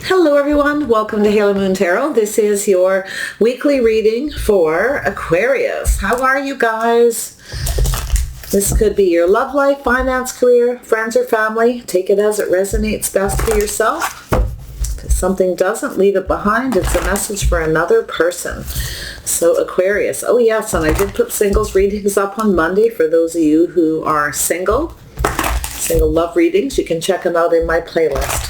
Hello everyone, welcome to Halo Moon Tarot. This is your weekly reading for Aquarius. How are you guys? This could be your love life, finance, career, friends or family. Take it as it resonates best for yourself. If something doesn't, leave it behind. It's a message for another person. So Aquarius, oh yes, and I did put singles readings up on Monday for those of you who are single love readings. You can check them out in my playlist.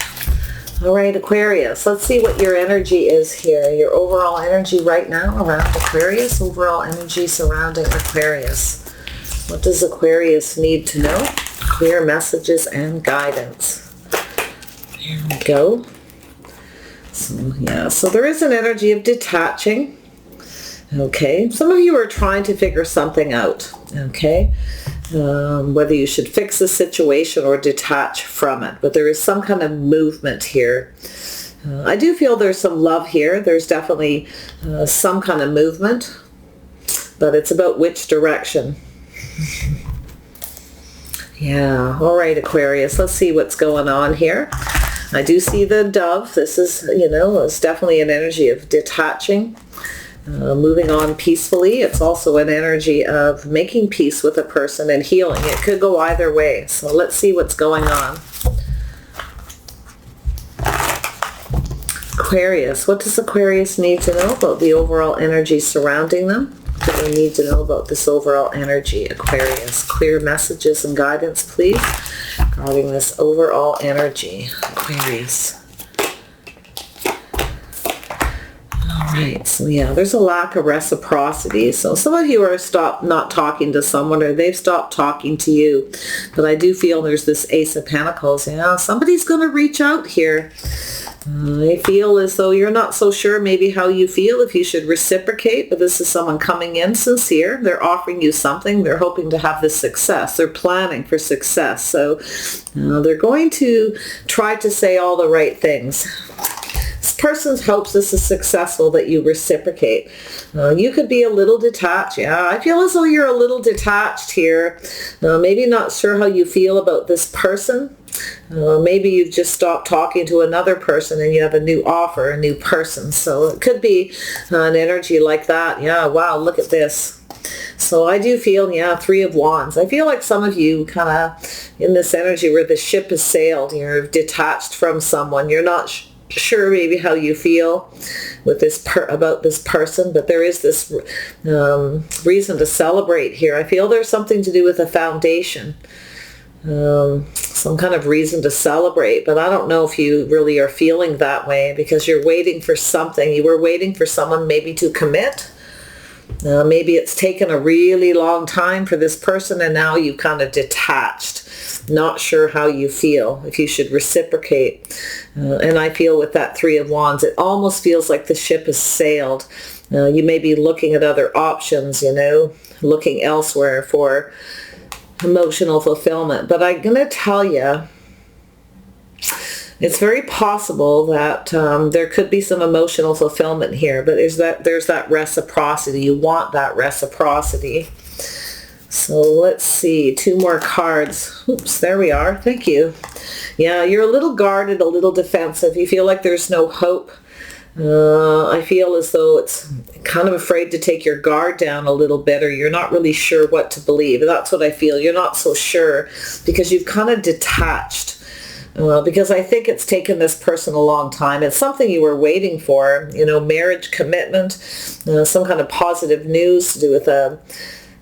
All right, Aquarius, let's see what your energy is here. Your overall energy right now around Aquarius, overall energy surrounding Aquarius. What does Aquarius need to know? Clear messages and guidance. Here we go. So there is an energy of detaching. Okay, some of you are trying to figure something out. Okay, whether you should fix the situation or detach from it, but there is some kind of movement here. I do feel there's some love here. There's definitely some kind of movement, but it's about which direction. Yeah, all right, Aquarius, let's see what's going on here. I do see the dove. This is, it's definitely an energy of detaching. Moving on peacefully. It's also an energy of making peace with a person and healing. It could go either way. So let's see what's going on. Aquarius. What does Aquarius need to know about the overall energy surrounding them? What do they need to know about this overall energy, Aquarius? Clear messages and guidance, please, regarding this overall energy, Aquarius. Right, so yeah, there's a lack of reciprocity. So some of you are not talking to someone, or they've stopped talking to you. But I do feel there's this Ace of Pentacles. Yeah, somebody's going to reach out here. I feel as though you're not so sure maybe how you feel, if you should reciprocate, but this is someone coming in sincere. They're offering you something. They're hoping to have this success. They're planning for success. So they're going to try to say all the right things. Person hopes this is successful, that you reciprocate. You could be a little detached. Yeah, I feel as though you're a little detached here. Maybe not sure how you feel about this person. Maybe you've just stopped talking to another person and you have a new offer, a new person. So it could be an energy like that. Yeah, wow, look at this. So I do feel, yeah, Three of Wands. I feel like some of you kind of in this energy where the ship has sailed, you're detached from someone. You're not sure maybe how you feel with this about this person, but there is this reason to celebrate here. I feel there's something to do with a foundation, some kind of reason to celebrate, but I don't know if you really are feeling that way, because you're waiting for something. You were waiting for someone maybe to commit. Maybe it's taken a really long time for this person, and now you kind of detached. Not sure how you feel, if you should reciprocate. And I feel with that Three of Wands, it almost feels like the ship has sailed. You may be looking at other options, looking elsewhere for emotional fulfillment. But I'm going to tell you, it's very possible that there could be some emotional fulfillment here, but there's that reciprocity. You want that reciprocity. So let's see, two more cards. Oops, there we are. Thank you. Yeah, you're a little guarded, a little defensive. You feel like there's no hope. I feel as though it's kind of afraid to take your guard down a little bit, or you're not really sure what to believe. That's what I feel. You're not so sure because you've kind of detached. Because I think it's taken this person a long time. It's something you were waiting for, marriage, commitment, some kind of positive news to do with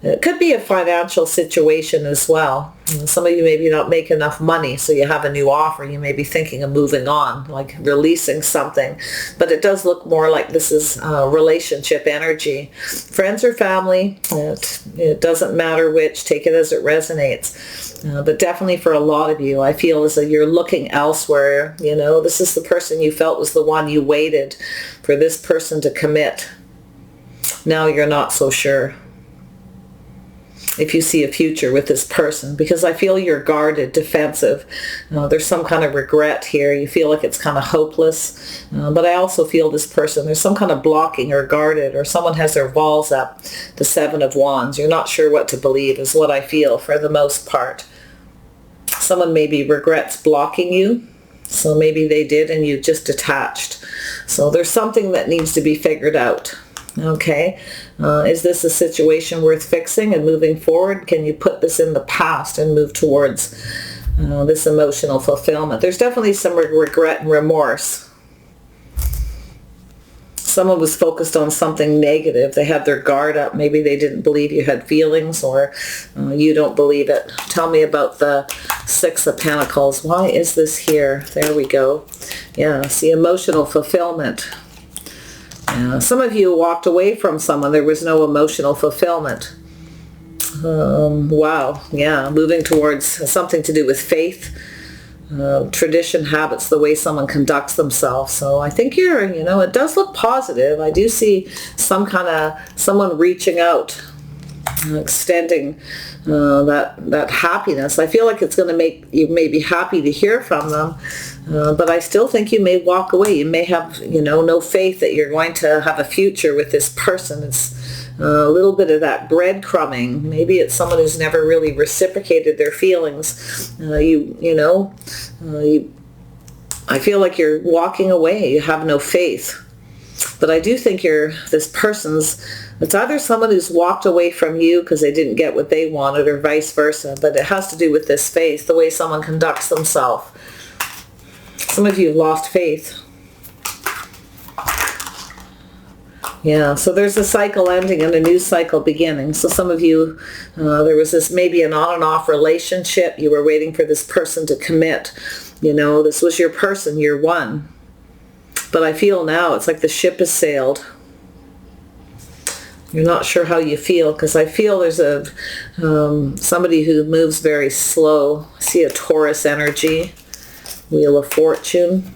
it could be a financial situation as well. Some of you maybe not make enough money, so you have a new offer. You may be thinking of moving on, like releasing something. But it does look more like this is relationship energy. Friends or family, it doesn't matter which. Take it as it resonates. But definitely for a lot of you, I feel as though you're looking elsewhere. This is the person you felt was the one you waited for this person to commit. Now you're not so sure if you see a future with this person, because I feel you're guarded, defensive. There's some kind of regret here. You feel like it's kind of hopeless. But I also feel this person, there's some kind of blocking or guarded, or someone has their walls up. The Seven of Wands. You're not sure what to believe is what I feel for the most part. Someone maybe regrets blocking you. So maybe they did and you just detached. So there's something that needs to be figured out. Okay, is this a situation worth fixing and moving forward? Can you put this in the past and move towards this emotional fulfillment? There's definitely some regret and remorse. Someone was focused on something negative. They had their guard up. Maybe they didn't believe you had feelings, or you don't believe it. Tell me about the Six of Pentacles. Why is this here? There we go. Yeah, see, emotional fulfillment. Some of you walked away from someone. There was no emotional fulfillment. Wow. Yeah. Moving towards something to do with faith, tradition, habits, the way someone conducts themselves. So I think you're, it does look positive. I do see someone reaching out, extending that happiness. I feel like it's going to make you maybe happy to hear from them. But I still think you may walk away. You may have, no faith that you're going to have a future with this person. It's a little bit of that breadcrumbing. Maybe it's someone who's never really reciprocated their feelings. I feel like you're walking away. You have no faith. But I do think it's either someone who's walked away from you because they didn't get what they wanted, or vice versa. But it has to do with this faith, the way someone conducts themselves. Some of you have lost faith. Yeah, so there's a cycle ending and a new cycle beginning. So some of you, there was this maybe an on and off relationship. You were waiting for this person to commit. This was your person, year one. But I feel now it's like the ship has sailed. You're not sure how you feel, because I feel there's somebody who moves very slow. I see a Taurus energy. Wheel of Fortune.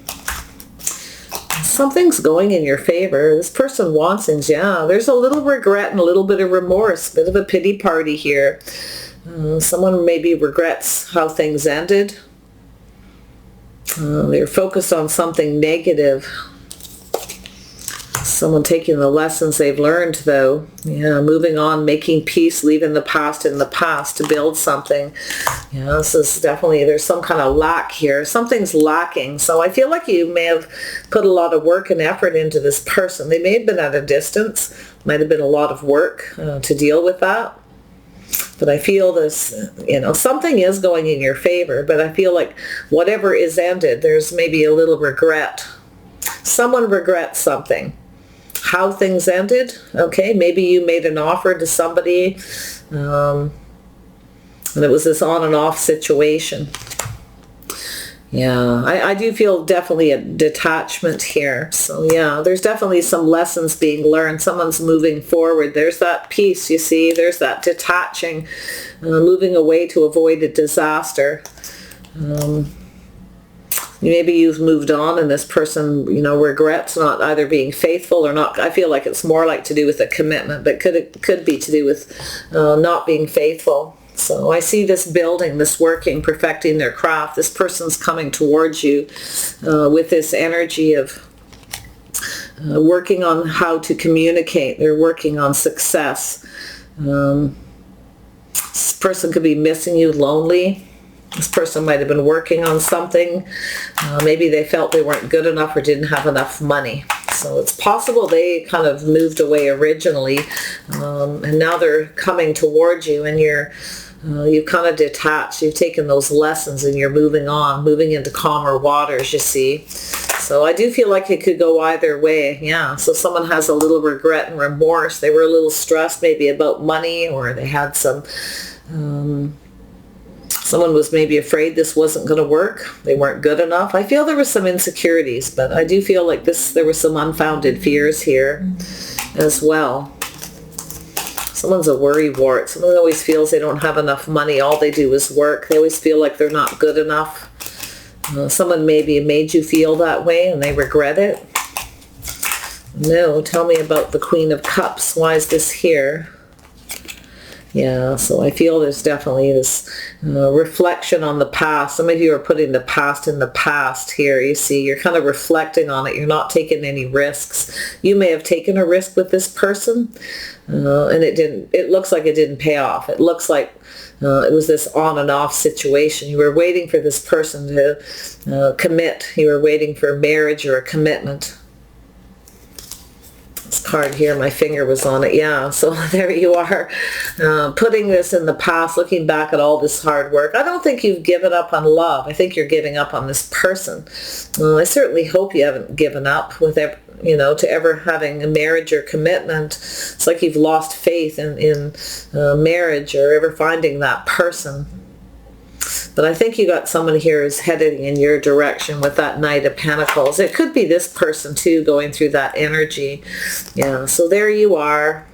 Something's going in your favor. This person wants things. Yeah, there's a little regret and a little bit of remorse, a bit of a pity party here. Someone maybe regrets how things ended. They're focused on something negative. Someone taking the lessons they've learned, though. Yeah, moving on, making peace, leaving the past in the past to build something. Yeah, this is definitely, there's some kind of lack here. Something's lacking. So I feel like you may have put a lot of work and effort into this person. They may have been at a distance. Might have been a lot of work to deal with that. But I feel this, something is going in your favor, but I feel like whatever is ended, there's maybe a little regret. Someone regrets something. How things ended, okay, maybe you made an offer to somebody, and it was this on and off situation. Yeah, I do feel definitely a detachment here. So yeah, there's definitely some lessons being learned. Someone's moving forward. There's that peace, you see. There's that detaching, moving away to avoid a disaster. Maybe you've moved on and this person, regrets not either being faithful or not. I feel like it's more like to do with a commitment, but could be to do with not being faithful. So I see this building, this working, perfecting their craft. This person's coming towards you with this energy of working on how to communicate. They're working on success. This person could be missing you, lonely. This person might have been working on something. Maybe they felt they weren't good enough or didn't have enough money. So it's possible they kind of moved away originally, and now they're coming towards you, and you've kind of detached. You've taken those lessons and you're moving on, moving into calmer waters, you see. So I do feel like it could go either way. Yeah, so someone has a little regret and remorse. They were a little stressed maybe about money, or they had some... someone was maybe afraid this wasn't going to work. They weren't good enough. I feel there was some insecurities, but I do feel like there were some unfounded fears here as well. Someone's a worrywart. Someone always feels they don't have enough money. All they do is work. They always feel like they're not good enough. Someone maybe made you feel that way and they regret it. No, tell me about the Queen of Cups. Why is this here? Yeah, so I feel there's definitely this reflection on the past. Some of you are putting the past in the past here. You see, you're kind of reflecting on it. You're not taking any risks. You may have taken a risk with this person, and it looks like it didn't pay off. It looks like It was this on and off situation. You were waiting for this person to commit. You were waiting for marriage or a commitment. This card here, my finger was on it. Yeah, so there you are, putting this in the past, looking back at all this hard work. I don't think you've given up on love. I think you're giving up on this person. I certainly hope you haven't given up with to ever having a marriage or commitment. It's like you've lost faith in marriage or ever finding that person. But I think you got someone here who's heading in your direction with that Knight of Pentacles. It could be this person too, going through that energy. Yeah, so there you are.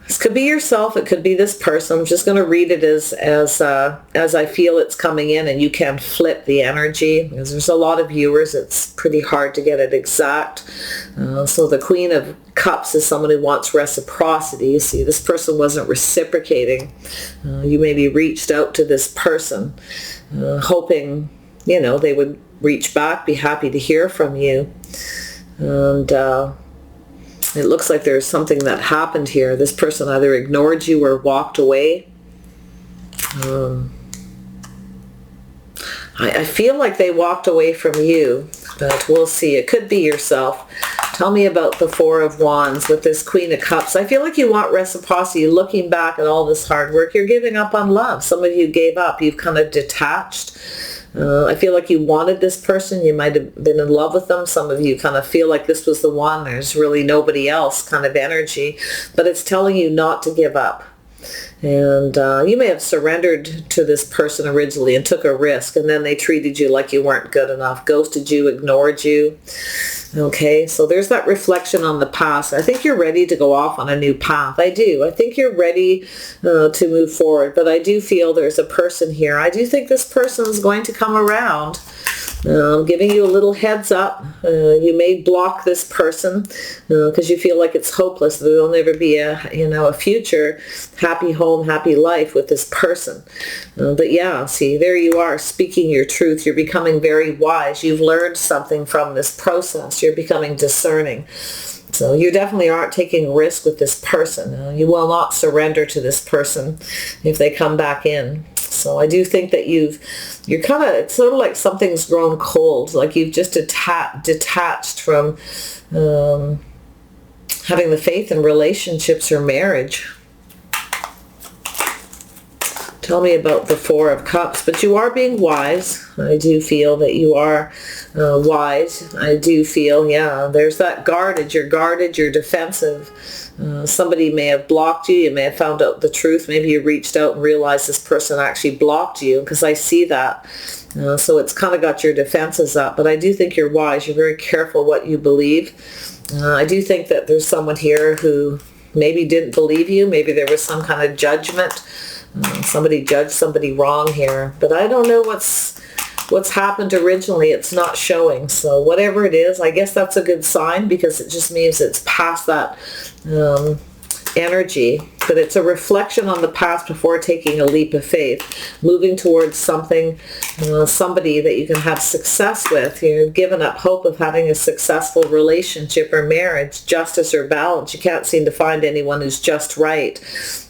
This could be yourself. It could be this person. I'm just going to read it as I feel it's coming in, and you can flip the energy because there's a lot of viewers. It's pretty hard to get it exact. So the Queen of Cups is someone who wants reciprocity. You see, this person wasn't reciprocating. You maybe reached out to this person, hoping, they would reach back, be happy to hear from you. And it looks like there's something that happened here. This person either ignored you or walked away. I feel like they walked away from you, but we'll see. It could be yourself. Tell me about the Four of Wands with this Queen of Cups. I feel like you want reciprocity. Looking back at all this hard work, you're giving up on love. Some of you gave up. You've kind of detached. I feel like you wanted this person. You might have been in love with them. Some of you kind of feel like this was the one. There's really nobody else kind of energy. But it's telling you not to give up. And you may have surrendered to this person originally and took a risk, and then they treated you like you weren't good enough, ghosted you, ignored you. Okay, so there's that reflection on the past. I think you're ready to go off on a new path. I do. I think you're ready to move forward, but I do feel there's a person here. I do think this person's going to come around. I'm giving you a little heads up. You may block this person because you feel like it's hopeless. There'll never be a future happy home, happy life with this person. But yeah, see, there you are, speaking your truth. You're becoming very wise. You've learned something from this process. You're becoming discerning. So you definitely aren't taking a risk with this person. You will not surrender to this person if they come back in. So I do think that you're kind of, it's sort of like something's grown cold, like you've just detached from having the faith in relationships or marriage. Tell me about the Four of Cups. But you are being wise. I do feel that you are wise. I do feel, yeah, there's that guarded. You're guarded. You're defensive. Somebody may have blocked you. You may have found out the truth. Maybe you reached out and realized this person actually blocked you, because I see that. So it's kind of got your defenses up. But I do think you're wise. You're very careful what you believe. I do think that there's someone here who maybe didn't believe you. Maybe there was some kind of judgment. Somebody judged somebody wrong here, but I don't know what's happened originally. It's not showing. So whatever it is, I guess that's a good sign, because it just means it's past that energy. But it's a reflection on the past before taking a leap of faith, moving towards something, somebody that you can have success with. You've given up hope of having a successful relationship or marriage, justice or balance. You can't seem to find anyone who's just right.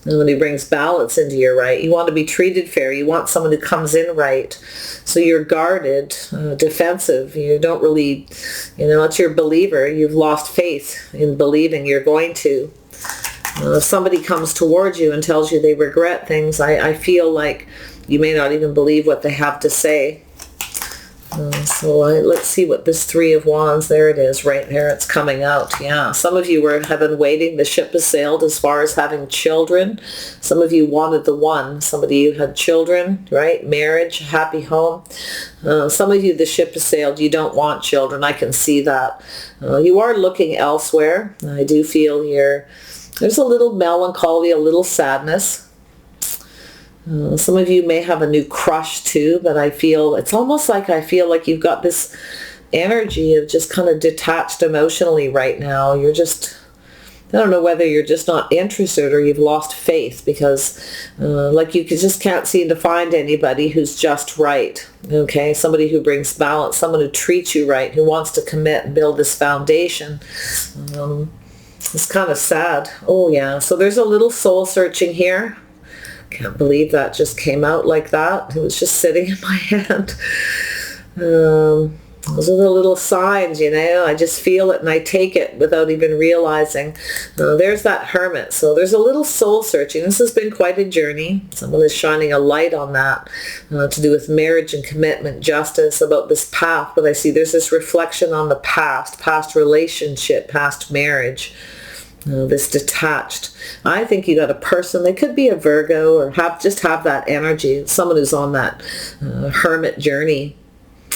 And when he brings balance into your right, you want to be treated fair. You want someone who comes in right. So you're guarded, defensive. You don't really, it's your believer. You've lost faith in believing you're going to. If somebody comes towards you and tells you they regret things, I feel like you may not even believe what they have to say. Let's see what this Three of Wands, there it is, right there, it's coming out. Yeah, some of you have been waiting. The ship has sailed as far as having children. Some of you wanted the one. Somebody who had children, right? Marriage, happy home. Some of you, the ship has sailed. You don't want children. I can see that. You are looking elsewhere. I do feel here there's a little melancholy, a little sadness. Some of you may have a new crush too, but I feel like you've got this energy of just kind of detached emotionally right now. You're just, I don't know whether you're just not interested or you've lost faith, because like you just can't seem to find anybody who's just right. Okay, somebody who brings balance, someone who treats you right, who wants to commit and build this foundation. It's kind of sad. Oh yeah, so there's a little soul searching here. Can't believe that just came out like that. It was just sitting in my hand. Those are the little signs, you know. I just feel it and I take it without even realizing. There's that Hermit. So there's a little soul searching. This has been quite a journey. Someone is shining a light on that to do with marriage and commitment, justice, about this path. But I see there's this reflection on the past relationship, past marriage. This detached. I think you got a person, they could be a Virgo or just have that energy, someone who's on that hermit journey,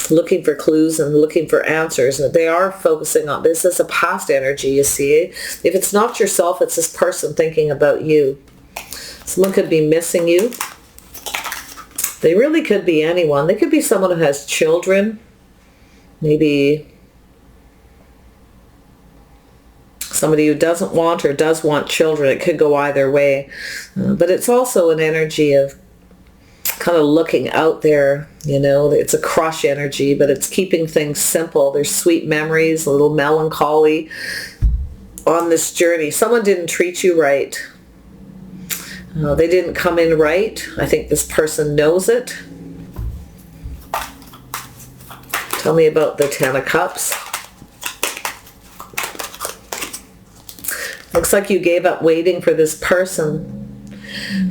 looking for clues and looking for answers. They are focusing on this as a past energy, you see. If it's not yourself, it's this person thinking about you. Someone could be missing you. They really could be anyone. They could be someone who has children, maybe somebody who doesn't want or does want children. It could go either way. But it's also an energy of kind of looking out there, you know. It's a crush energy, but it's keeping things simple. There's sweet memories, a little melancholy on this journey. Someone didn't treat you right. They didn't come in right. I think this person knows it. Tell me about the Ten of Cups. Looks like you gave up waiting for this person.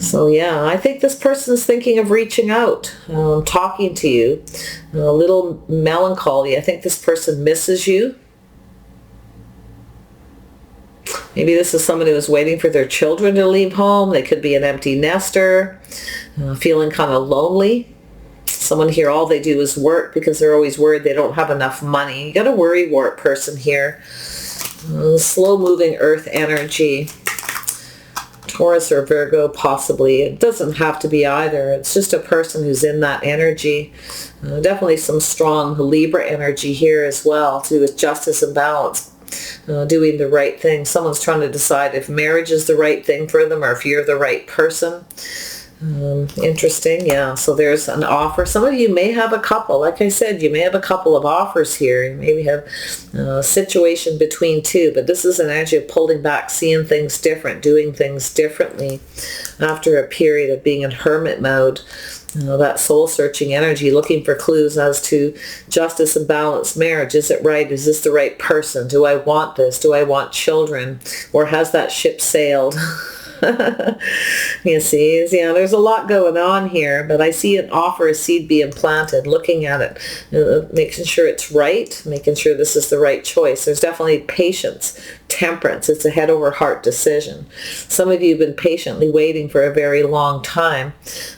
So yeah, I think this person's thinking of reaching out, talking to you. A little melancholy. I think this person misses you. Maybe this is someone who is waiting for their children to leave home. They could be an empty nester, feeling kind of lonely. Someone here, all they do is work because they're always worried they don't have enough money. You got a worry wart person here. Slow-moving earth energy. Taurus or Virgo, possibly. It doesn't have to be either. It's just a person who's in that energy. Definitely some strong Libra energy here as well, to do with justice and balance. Doing the right thing. Someone's trying to decide if marriage is the right thing for them or if you're the right person. Interesting. Yeah, so there's an offer. Some of you may have a couple. Like I said, you may have a couple of offers here. You maybe have a situation between two, but this is an energy of pulling back, seeing things different, doing things differently after a period of being in hermit mode. That soul-searching energy, looking for clues as to justice and balance, marriage. Is it right? Is this the right person? Do I want this? Do I want children? Or has that ship sailed? You see, yeah, there's a lot going on here, but I see an offer, a seed being planted, looking at it, making sure it's right, making sure this is the right choice. There's definitely patience, temperance. It's a head over heart decision. Some of you have been patiently waiting for a very long time.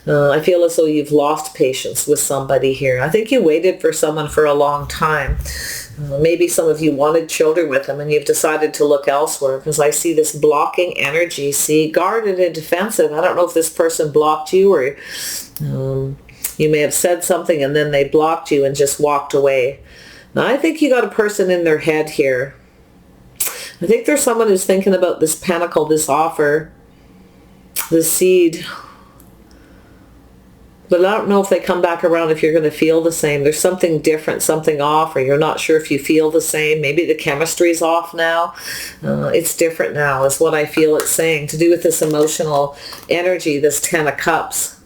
I feel as though you've lost patience with somebody here. I think you waited for someone for a long time. Maybe some of you wanted children with them and you've decided to look elsewhere, because I see this blocking energy. See, guarded and defensive. I don't know if this person blocked you or you may have said something and then they blocked you and just walked away. Now, I think you got a person in their head here. I think there's someone who's thinking about this pentacle, this offer, this seed. But I don't know if they come back around if you're going to feel the same. There's something different, something off, or you're not sure if you feel the same. Maybe the chemistry's off now. It's different now is what I feel it's saying, to do with this emotional energy, this Ten of Cups.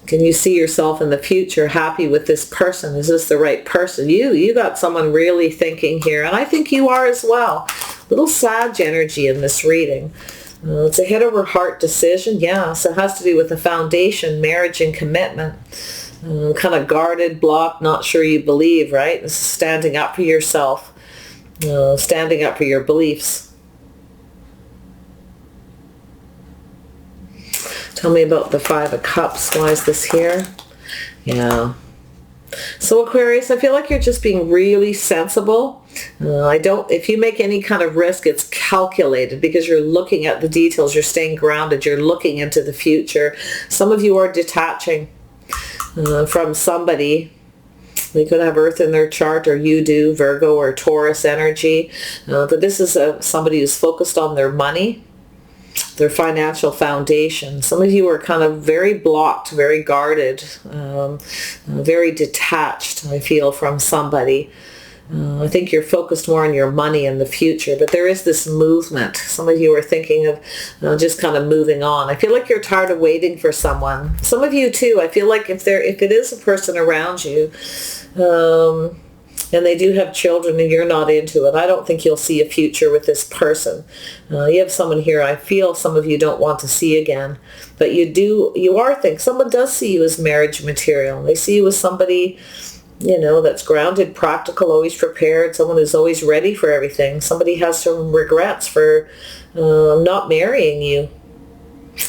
Can you see yourself in the future happy with this person? Is this the right person? You got someone really thinking here, and I think you are as well. Little Sag energy in this reading. It's a head over heart decision. Yeah, so it has to do with the foundation, marriage and commitment. Kind of guarded, blocked, not sure you believe, right? This is standing up for yourself, standing up for your beliefs. Tell me about the Five of Cups. Why is this here? Yeah. So Aquarius, I feel like you're just being really sensible. If you make any kind of risk, it's calculated because you're looking at the details, you're staying grounded, you're looking into the future. Some of you are detaching from somebody. They could have Earth in their chart, or you do, Virgo or Taurus energy. But this is somebody who's focused on their money, their financial foundation. Some of you are kind of very blocked, very guarded, very detached, I feel, from somebody. I think you're focused more on your money in the future, but there is this movement. Some of you are thinking of just kind of moving on. I feel like you're tired of waiting for someone. Some of you too. I feel like if it is a person around you, and they do have children and you're not into it, I don't think you'll see a future with this person. You have someone here I feel some of you don't want to see again, but you are thinking someone does see you as marriage material. They see you as somebody, that's grounded, practical, always prepared, someone who's always ready for everything. Somebody has some regrets for not marrying you.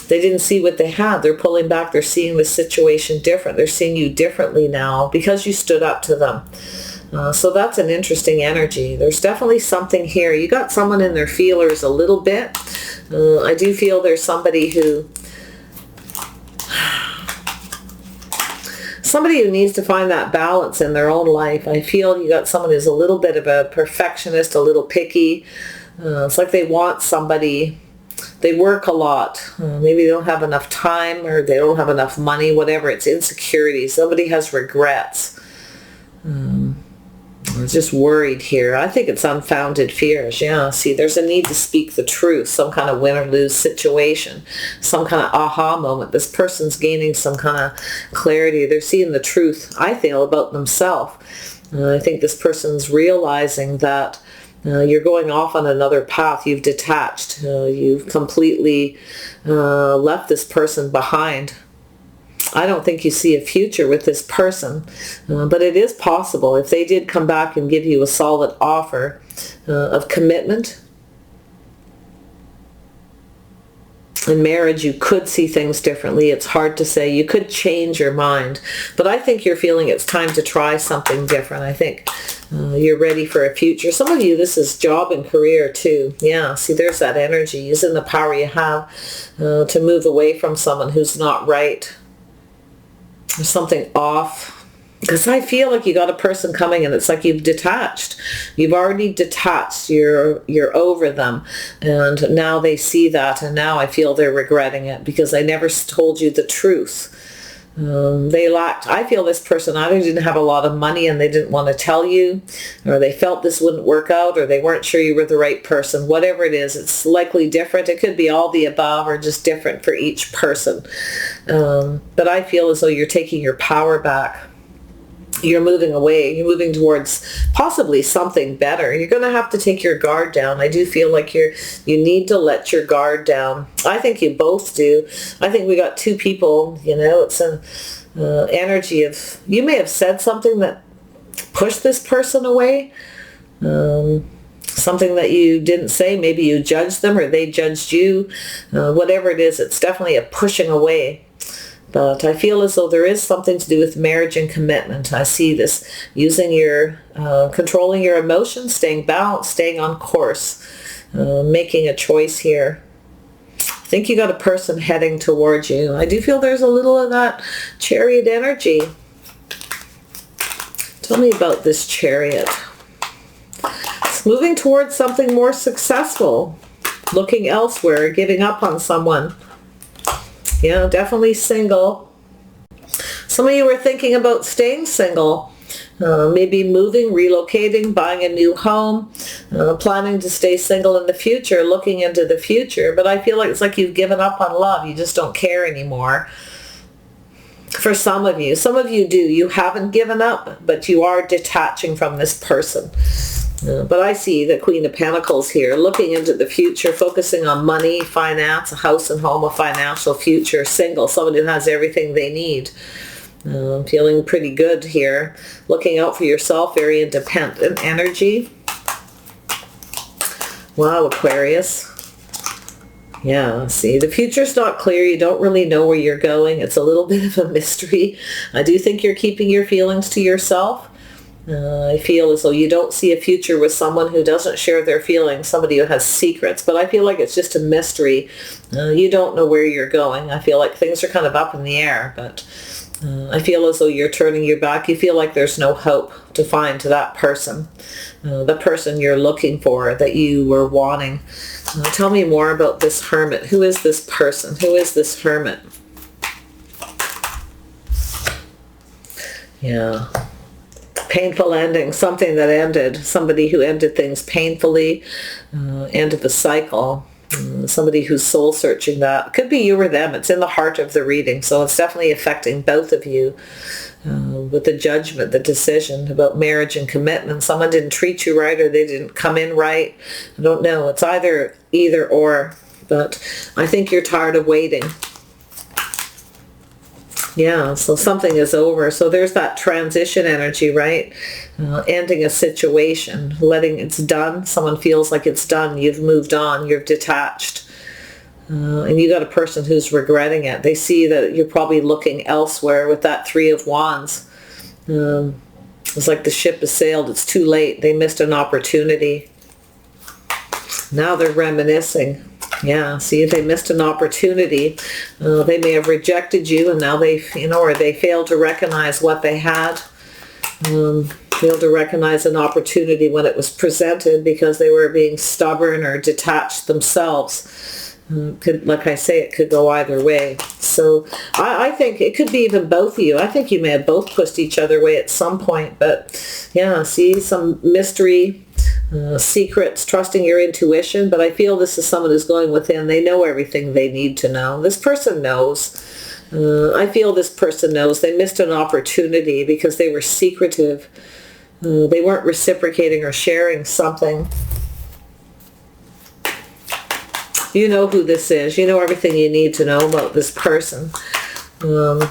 They didn't see what they had. They're pulling back. They're seeing the situation different. They're seeing you differently now because you stood up to them. So that's an interesting energy. There's definitely something here. You got someone in their feelers a little bit. I do feel there's somebody who needs to find that balance in their own life. I feel you got someone who's a little bit of a perfectionist, a little picky. It's like they want somebody. They work a lot. Maybe they don't have enough time, or they don't have enough money, whatever. It's insecurity. Somebody has regrets. I'm just worried here. I think it's unfounded fears. Yeah, see, there's a need to speak the truth, some kind of win or lose situation, some kind of aha moment. This person's gaining some kind of clarity. They're seeing the truth, I feel, about themselves. I think this person's realizing that you're going off on another path. You've detached. You've completely left this person behind. I don't think you see a future with this person, but it is possible. If they did come back and give you a solid offer of commitment in marriage, you could see things differently. It's hard to say. You could change your mind, but I think you're feeling it's time to try something different. I think you're ready for a future. Some of you, this is job and career too. Yeah, see, there's that energy. Using the power you have to move away from someone who's not right. There's something off, because I feel like you got a person coming and it's like you've detached. You've already detached. You're over them, and now they see that, and now I feel they're regretting it because I never told you the truth. They lacked, I feel this person either didn't have a lot of money and they didn't want to tell you, or they felt this wouldn't work out, or they weren't sure you were the right person. Whatever it is, it's likely different. It could be all the above or just different for each person. But I feel as though you're taking your power back. You're moving away. You're moving towards possibly something better. You're going to have to take your guard down. I do feel like you need to let your guard down. I think you both do. I think we got two people, it's an energy of, you may have said something that pushed this person away. Something that you didn't say. Maybe you judged them or they judged you. Whatever it is, it's definitely a pushing away. But I feel as though there is something to do with marriage and commitment. I see this using controlling your emotions, staying balanced, staying on course, making a choice here. I think you got a person heading towards you. I do feel there's a little of that chariot energy. Tell me about this chariot. It's moving towards something more successful, looking elsewhere, giving up on someone. Yeah, definitely single. Some of you are thinking about staying single, maybe moving, relocating, buying a new home, planning to stay single in the future, looking into the future. But I feel like it's like you've given up on love. You just don't care anymore. For some of you do. You haven't given up, but you are detaching from this person. But I see the Queen of Pentacles here, looking into the future, focusing on money, finance, a house and home, a financial future, single, someone who has everything they need. Feeling pretty good here. Looking out for yourself, very independent energy. Wow, Aquarius. Yeah, see, the future's not clear. You don't really know where you're going. It's a little bit of a mystery. I do think you're keeping your feelings to yourself. I feel as though you don't see a future with someone who doesn't share their feelings, somebody who has secrets, but I feel like it's just a mystery. You don't know where you're going. I feel like things are kind of up in the air, but I feel as though you're turning your back. You feel like there's no hope to find to that person, the person you're looking for, that you were wanting. Tell me more about this hermit. Who is this person? Who is this hermit? Yeah. Painful ending, something that ended, somebody who ended things painfully, end of a cycle. Somebody who's soul searching that. Could be you or them. It's in the heart of the reading. So it's definitely affecting both of you with the judgment, the decision about marriage and commitment. Someone didn't treat you right or they didn't come in right. I don't know. It's either or. But I think you're tired of waiting. Yeah, so something is over. So there's that transition energy, right? Ending a situation, letting it's done. Someone feels like it's done. You've moved on. You've detached. And you got a person who's regretting it. They see that you're probably looking elsewhere with that Three of Wands. It's like the ship has sailed. It's too late. They missed an opportunity. Now they're reminiscing. Yeah, see, they missed an opportunity. They may have rejected you, and now they, or they failed to recognize what they had. Failed to recognize an opportunity when it was presented because they were being stubborn or detached themselves. Like I say, it could go either way. So I think it could be even both of you. I think you may have both pushed each other away at some point. But yeah, see, some mystery, secrets, trusting your intuition. But I feel this is someone who's going within. They know everything they need to know. This person knows. I feel this person knows they missed an opportunity because they were secretive. They weren't reciprocating or sharing something. You know who this is. You know everything you need to know about this person. I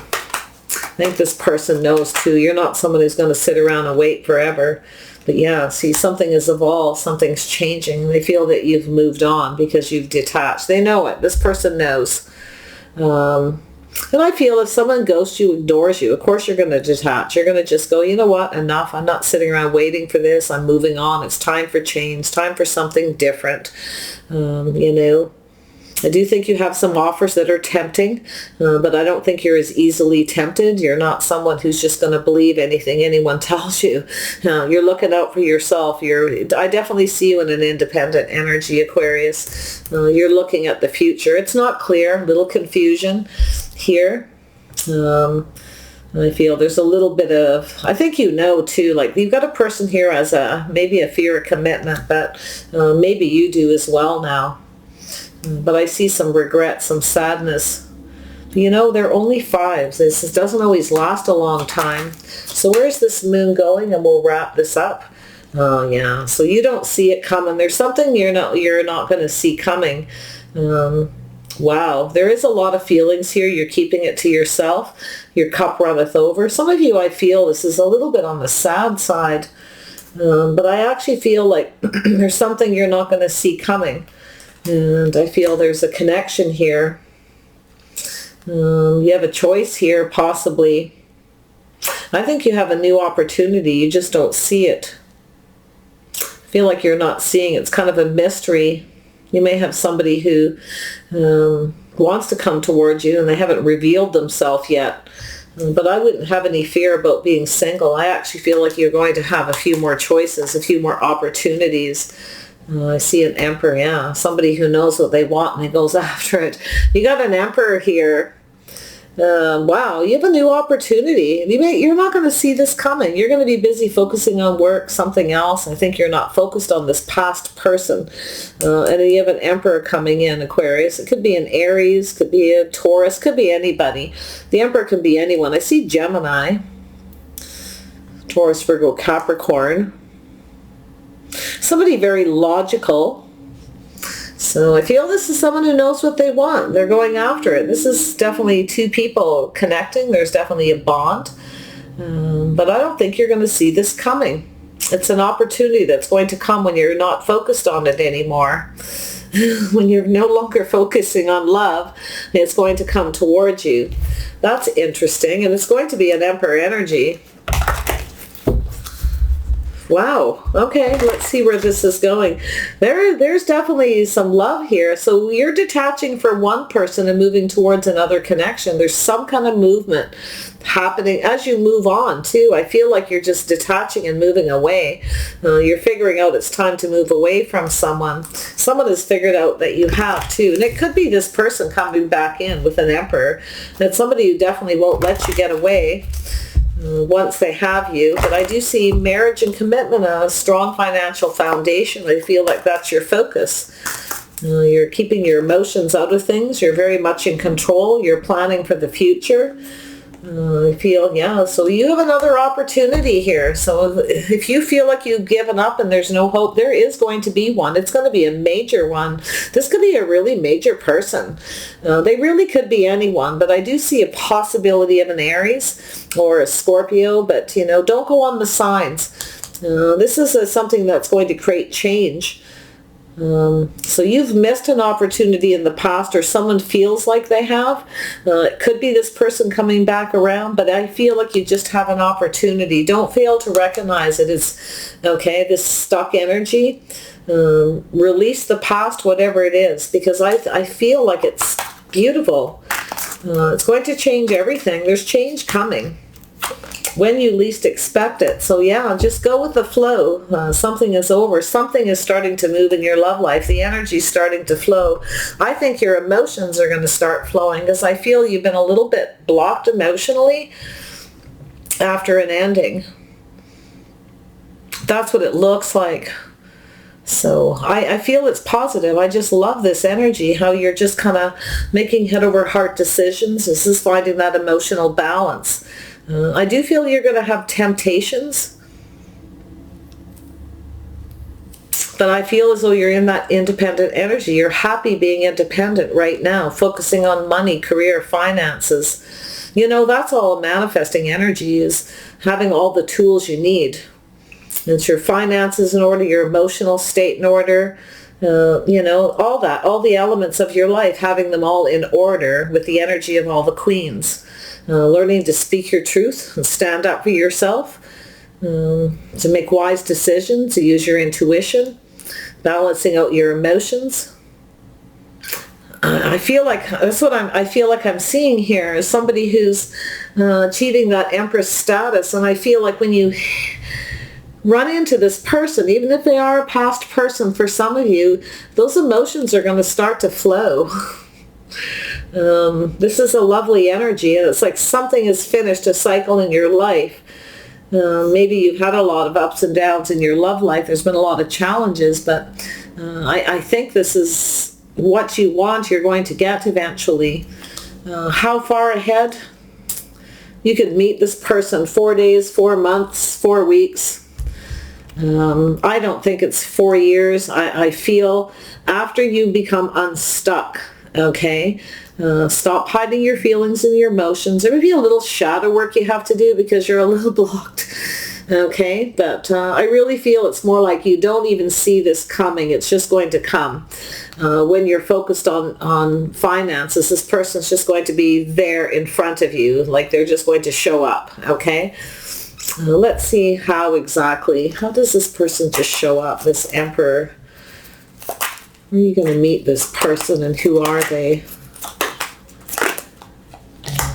think this person knows too. You're not someone who's going to sit around and wait forever. But yeah, see, something has evolved. Something's changing. They feel that you've moved on because you've detached. They know it. This person knows. And I feel if someone ghosts you, ignores you, of course you're going to detach. You're going to just go, you know what, enough. I'm not sitting around waiting for this. I'm moving on. It's time for change, time for something different. I do think you have some offers that are tempting, but I don't think you're as easily tempted. You're not someone who's just going to believe anything anyone tells you. You're looking out for yourself. I definitely see you in an independent energy, Aquarius. You're looking at the future. It's not clear, little confusion here. I feel there's a little bit of, I think you know too, like you've got a person here as maybe a fear of commitment, but maybe you do as well now. But I see some regret, some sadness. They're only fives. This doesn't always last a long time. So where's this moon going? And we'll wrap this up. Oh, yeah. So you don't see it coming. There's something you're not going to see coming. Wow. There is a lot of feelings here. You're keeping it to yourself. Your cup runneth over. Some of you, I feel this is a little bit on the sad side. But I actually feel like there's something you're not going to see coming. And I feel there's a connection here. You have a choice here, possibly. I think you have a new opportunity. You just don't see it. I feel like you're not seeing it. It's kind of a mystery. You may have somebody who wants to come towards you and they haven't revealed themselves yet. But I wouldn't have any fear about being single. I actually feel like you're going to have a few more choices, a few more opportunities. I see an emperor, yeah. Somebody who knows what they want and goes after it. You got an emperor here. Wow, you have a new opportunity. You're not going to see this coming. You're going to be busy focusing on work, something else. I think you're not focused on this past person. And you have an emperor coming in, Aquarius. It could be an Aries, could be a Taurus, could be anybody. The emperor can be anyone. I see Gemini, Taurus, Virgo, Capricorn. Somebody very logical. So I feel this is someone who knows what they want. They're going after it. This is definitely two people connecting. There's definitely a bond. But I don't think you're going to see this coming. It's an opportunity that's going to come when you're not focused on it anymore. When you're no longer focusing on love, it's going to come towards you. That's interesting. And it's going to be an emperor energy. Wow. Okay, let's see where this is going. There's definitely some love here. So you're detaching from one person and moving towards another connection. There's some kind of movement happening as you move on too. I feel like you're just detaching and moving away. You're figuring out it's time to move away from someone. Someone has figured out that you have too. And it could be this person coming back in with an emperor. That's somebody who definitely won't let you get away. once they have you. But I do see marriage and commitment, a strong financial foundation. I feel like that's your focus. You're keeping your emotions out of things. You're very much in control. You're planning for the future. I feel, yeah, so you have another opportunity here. So if you feel like you've given up and there's no hope, there is going to be one. It's going to be a major one. This could be a really major person. They really could be anyone, but I do see a possibility of an Aries or a Scorpio, but, you know, don't go on the signs. This is something that's going to create change. So you've missed an opportunity in the past, or someone feels like they have. It could be this person coming back around, but I feel like you just have an opportunity. Don't fail to recognize it as, okay, this stuck energy. Release the past, whatever it is, because I feel like it's beautiful. It's going to change everything. There's change coming when you least expect it. So yeah, just go with the flow. Something is over. Something is starting to move in your love life. The energy's starting to flow. I think your emotions are going to start flowing, because I feel you've been a little bit blocked emotionally after an ending. That's what it looks like. So I feel it's positive. I just love this energy, how you're just kind of making head over heart decisions. This is finding that emotional balance. I do feel you're going to have temptations, but I feel as though you're in that independent energy. You're happy being independent right now, focusing on money, career, finances. You know, that's all manifesting energy, is having all the tools you need. It's your finances in order, your emotional state in order, you know, all that, all the elements of your life, having them all in order with the energy of all the queens. Learning to speak your truth and stand up for yourself, to make wise decisions, to use your intuition, balancing out your emotions. I feel like that's what I feel like I'm seeing here, is somebody who's achieving that Empress status. And I feel like when you run into this person, even if they are a past person for some of you, those emotions are going to start to flow. This is a lovely energy, and it's like something is finished, a cycle in your life. Maybe you've had a lot of ups and downs in your love life. There's been a lot of challenges, but I think this is what you want, you're going to get eventually. How far ahead? You could meet this person 4 days, 4 months, 4 weeks. I don't think it's 4 years. I feel after you become unstuck, okay, stop hiding your feelings and your emotions. There may be a little shadow work you have to do because you're a little blocked, okay, but I really feel it's more like you don't even see this coming. It's just going to come. When you're focused on finances, this person's just going to be there in front of you, like they're just going to show up, okay. Let's see how does this person just show up, this Emperor? Where are you going to meet this person, and who are they?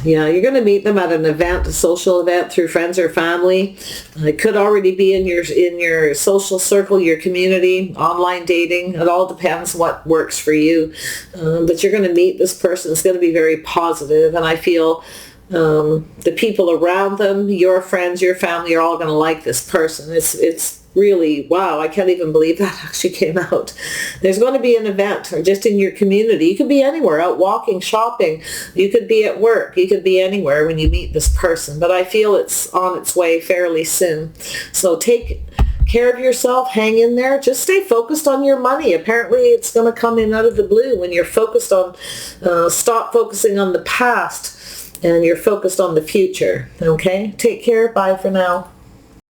Yeah, you're going to meet them at an event, a social event, through friends or family. It could already be in your social circle, your community, online dating. It all depends what works for you. But you're going to meet this person. It's going to be very positive, and I feel the people around them, your friends, your family, are all going to like this person. It's really, wow, I can't even believe that actually came out. There's going to be an event, or just in your community. You could be anywhere, out walking, shopping. You could be at work. You could be anywhere when you meet this person. But I feel it's on its way fairly soon. So take care of yourself. Hang in there. Just stay focused on your money. Apparently it's going to come in out of the blue when you're focused on, stop focusing on the past and you're focused on the future. Okay? Take care. Bye for now.